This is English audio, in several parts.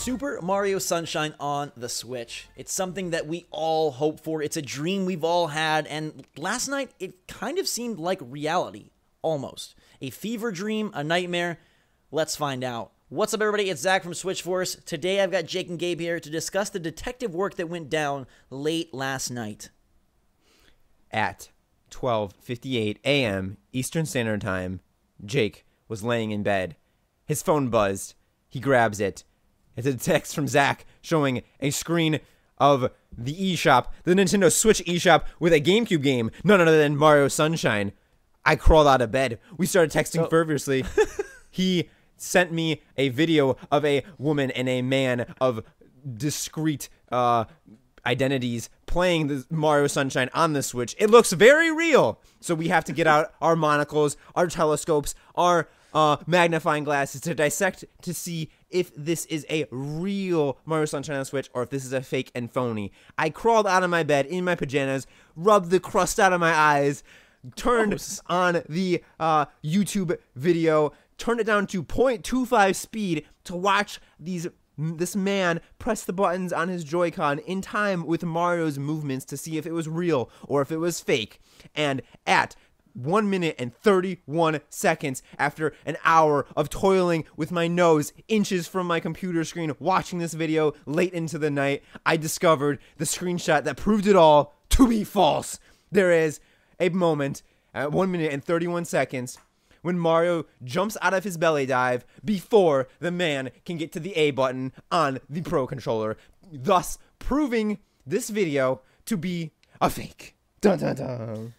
Super Mario Sunshine on the Switch. It's something that we all hope for. It's a dream we've all had, and last night it kind of seemed like reality, almost. A fever dream, a nightmare. Let's find out. What's up, everybody? It's Zach from Switch Force. Today I've got Jake and Gabe here to discuss the detective work that went down late last night. At 12:58 a.m. Eastern Standard Time, Jake was laying in bed. His phone buzzed. He grabs it. It's a text from Zach showing a screen of the eShop, the Nintendo Switch eShop, with a GameCube game, none other than Mario Sunshine. I crawled out of bed. We started texting fervorously. He sent me a video of a woman and a man of discreet identities playing the Mario Sunshine on the Switch. It looks very real. So we have to get out our monocles, our telescopes, our magnifying glasses to dissect to see if this is a real Mario Sunshine on the Switch or if this is a fake and phony. I crawled out of my bed in my pajamas, rubbed the crust out of my eyes, turned on the YouTube video, turned it down to 0.25 speed to watch this man press the buttons on his Joy-Con in time with Mario's movements to see if it was real or if it was fake. And at 1 minute and 31 seconds after an hour of toiling with my nose inches from my computer screen watching this video late into the night, I discovered the screenshot that proved it all to be false. There is a moment at 1 minute and 31 seconds when Mario jumps out of his belly dive before the man can get to the A button on the Pro Controller, thus proving this video to be a fake. Dun dun dun.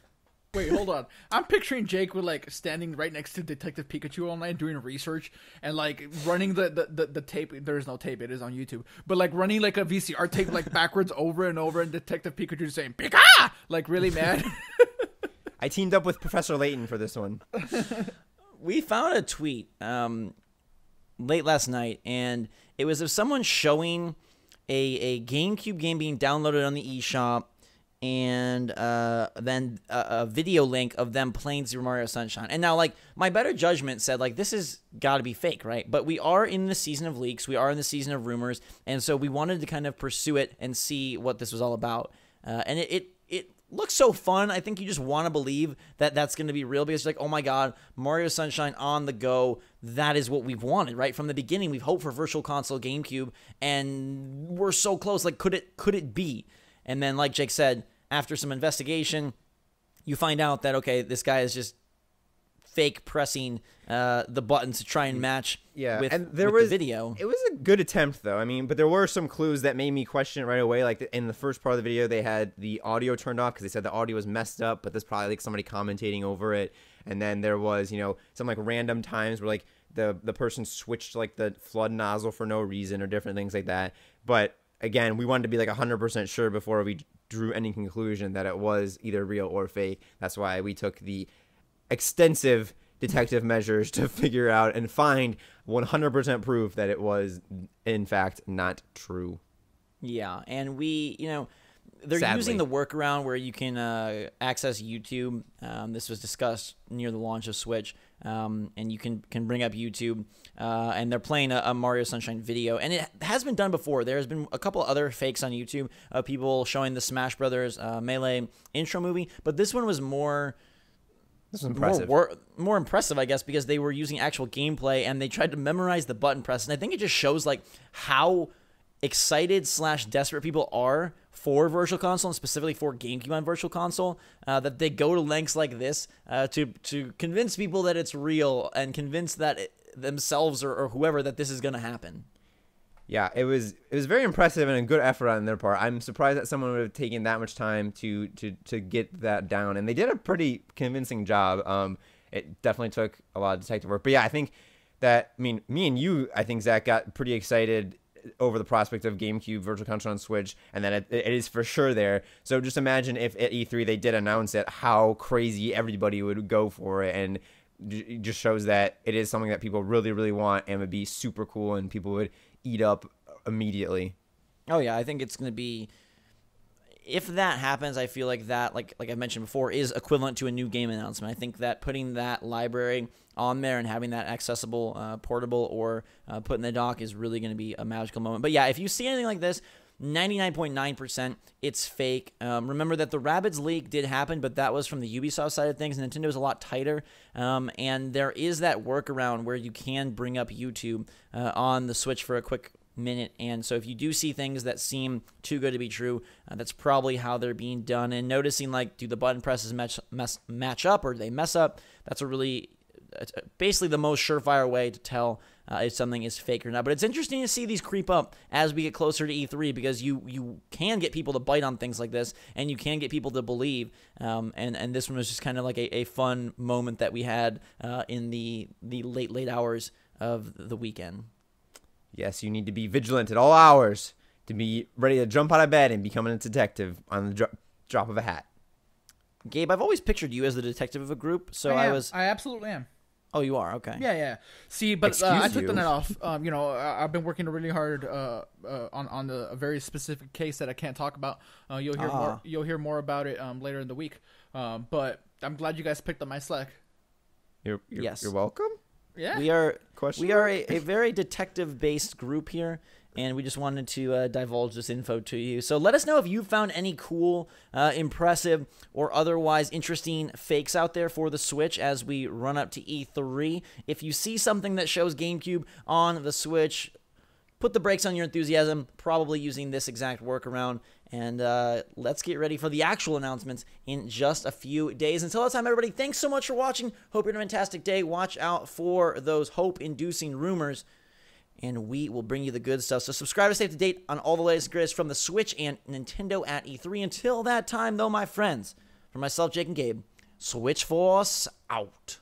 Wait, hold on. I'm picturing Jake with like standing right next to Detective Pikachu all night doing research and like running the tape. There is no tape. It is on YouTube. But like running like a VCR tape like backwards over and over, and Detective Pikachu saying Pika, like really mad. I teamed up with Professor Layton for this one. We found a tweet late last night, and it was of someone showing a GameCube game being downloaded on the eShop, and then a video link of them playing Super Mario Sunshine. And now, like, my better judgment said, like, this has got to be fake, right? But we are in the season of leaks. We are in the season of rumors. And so we wanted to kind of pursue it and see what this was all about. And it looks so fun. I think you just want to believe that that's going to be real because you're like, oh my God, Mario Sunshine on the go. That is what we've wanted, right? From the beginning, we've hoped for Virtual Console GameCube, and we're so close. Like, could it be? And then, like Jake said, after some investigation, you find out that, okay, this guy is just fake pressing the buttons to try and match with the video. It was a good attempt, though. I mean, but there were some clues that made me question it right away. Like, in the first part of the video, they had the audio turned off because they said the audio was messed up, but there's probably, like, somebody commentating over it. And then there was, some, like, random times where, like, the person switched, like, the flood nozzle for no reason or different things like that. But again, we wanted to be like 100% sure before we drew any conclusion that it was either real or fake. That's why we took the extensive detective measures to figure out and find 100% proof that it was, in fact, not true. Yeah, and they're Sadly. using the workaround where you can access YouTube. This was discussed near the launch of Switch, and you can bring up YouTube, and they're playing a Mario Sunshine video, and it has been done before. There's been a couple other fakes on YouTube of people showing the Smash Brothers Melee intro movie, but this one was more... This was impressive. More impressive, I guess, because they were using actual gameplay, and they tried to memorize the button press, and I think it just shows like how excited / desperate people are for Virtual Console, and specifically for GameCube on Virtual Console, that they go to lengths like this to convince people that it's real and convince that themselves or whoever that this is going to happen. Yeah, it was very impressive and a good effort on their part. I'm surprised that someone would have taken that much time to get that down, and they did a pretty convincing job. It definitely took a lot of detective work, but yeah, I think that me and you, I think Zach got pretty excited over the prospect of GameCube Virtual Console on Switch, and then it is for sure there. So just imagine if at E3 they did announce it, how crazy everybody would go for it, and it just shows that it is something that people really, really want and would be super cool, and people would eat up immediately. Oh yeah, I think it's going to be if that happens, I feel like that, like I mentioned before, is equivalent to a new game announcement. I think that putting that library on there and having that accessible, portable, or put in the dock is really going to be a magical moment. But yeah, if you see anything like this, 99.9% it's fake. Remember that the Rabbids leak did happen, but that was from the Ubisoft side of things. Nintendo is a lot tighter, and there is that workaround where you can bring up YouTube on the Switch for a quick minute. And so if you do see things that seem too good to be true, that's probably how they're being done. And noticing, like, do the button presses match up, or do they mess up? That's a really basically the most surefire way to tell if something is fake or not. But it's interesting to see these creep up as we get closer to E3, because you can get people to bite on things like this, and you can get people to believe. And this one was just kind of like a fun moment that we had in the late hours of the weekend. Yes, you need to be vigilant at all hours to be ready to jump out of bed and become a detective on the drop of a hat. Gabe, I've always pictured you as the detective of a group, so I absolutely am. Oh, you are? Okay. Yeah. See, but I took the night off. I've been working really hard on a very specific case that I can't talk about. You'll hear more about it later in the week. But I'm glad you guys picked up my slack. You're Yes. You're welcome. Yeah. We are a very detective-based group here, and we just wanted to divulge this info to you. So let us know if you found any cool, impressive, or otherwise interesting fakes out there for the Switch as we run up to E3. If you see something that shows GameCube on the Switch, put the brakes on your enthusiasm, probably using this exact workaround. And let's get ready for the actual announcements in just a few days. Until that time, everybody, thanks so much for watching. Hope you're having a fantastic day. Watch out for those hope-inducing rumors, and we will bring you the good stuff. So subscribe to stay up to date on all the latest and greatest from the Switch and Nintendo at E3. Until that time, though, my friends, for myself, Jake, and Gabe, Switch Force out.